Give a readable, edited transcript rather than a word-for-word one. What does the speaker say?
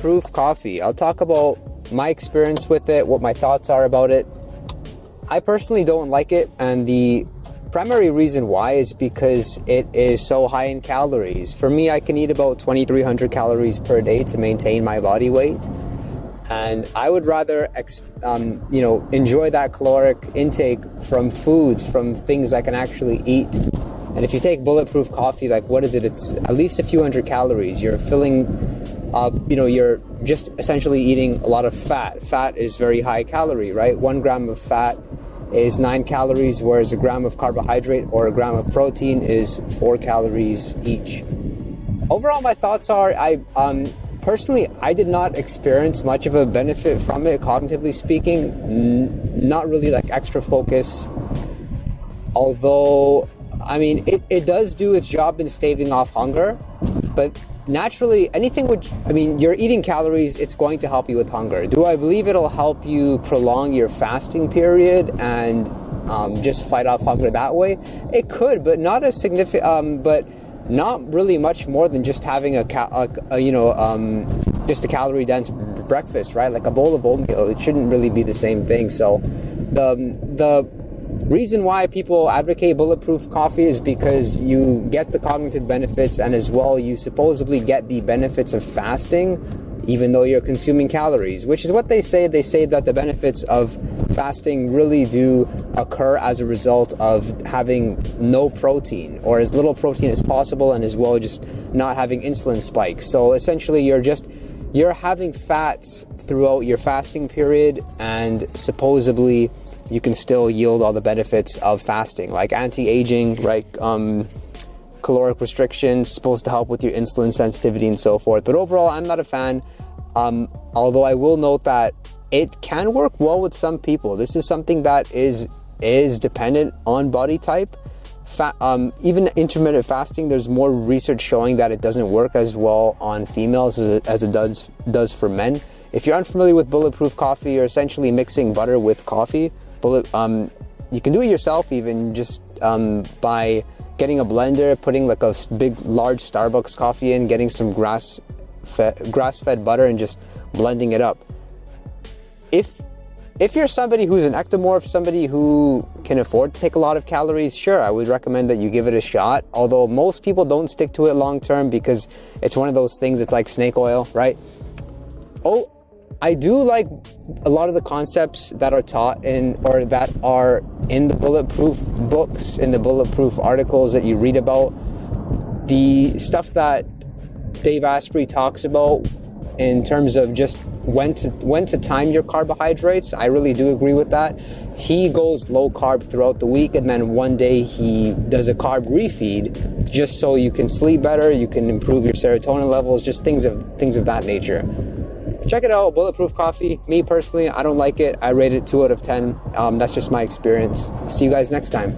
Bulletproof coffee. I'll talk about my experience with it, what my thoughts are about it. I personally don't like it, and the primary reason why is because it is so high in calories. For me, I can eat about 2,300 calories per day to maintain my body weight, and I would rather enjoy that caloric intake from foods, from things I can actually eat. And if you take Bulletproof coffee, like, what is it? It's at least a few hundred calories. You're filling you're just essentially eating a lot of fat. Fat is very high calorie, right? 1 gram of fat is 9 calories, whereas a gram of carbohydrate or a gram of protein is 4 calories each. Overall, my thoughts are, personally, I did not experience much of a benefit from it, cognitively speaking. Not really like extra focus. Although, I mean, it does do its job in staving off hunger, but naturally, anything which, I mean, you're eating calories, it's going to help you with hunger. Do I believe it'll help you prolong your fasting period and just fight off hunger that way? It could, but not as significant, but not really much more than just having just a calorie dense breakfast, right? Like a bowl of oatmeal. It shouldn't really be the same thing. So the reason why people advocate Bulletproof coffee is because you get the cognitive benefits, and as well you supposedly get the benefits of fasting even though you're consuming calories, which is what they say. They say that the benefits of fasting really do occur as a result of having no protein, or as little protein as possible, and as well just not having insulin spikes. So essentially you're having fats throughout your fasting period, and supposedly you can still yield all the benefits of fasting, like anti-aging, right? Caloric restrictions, supposed to help with your insulin sensitivity and so forth. But overall, I'm not a fan. Although I will note that it can work well with some people. This is something that is dependent on body type. Even intermittent fasting, there's more research showing that it doesn't work as well on females as it does for men. If you're unfamiliar with Bulletproof coffee, you're essentially mixing butter with coffee. You can do it yourself, even just by getting a blender, putting like a large Starbucks coffee in, getting some grass-fed butter, and just blending it up. If you're somebody who's an ectomorph, somebody who can afford to take a lot of calories, sure, I would recommend that you give it a shot. Although most people don't stick to it long term, because it's one of those things, it's like snake oil, right? Oh, I do like a lot of the concepts that are taught or that are in the Bulletproof books, in the Bulletproof articles that you read about. The stuff that Dave Asprey talks about in terms of just when to time your carbohydrates, I really do agree with that. He goes low carb throughout the week, and then one day he does a carb refeed, just so you can sleep better, you can improve your serotonin levels, just things of that nature. Check it out, Bulletproof coffee. Me personally, I don't like it. I rate it 2 out of 10. That's just my experience. See you guys next time.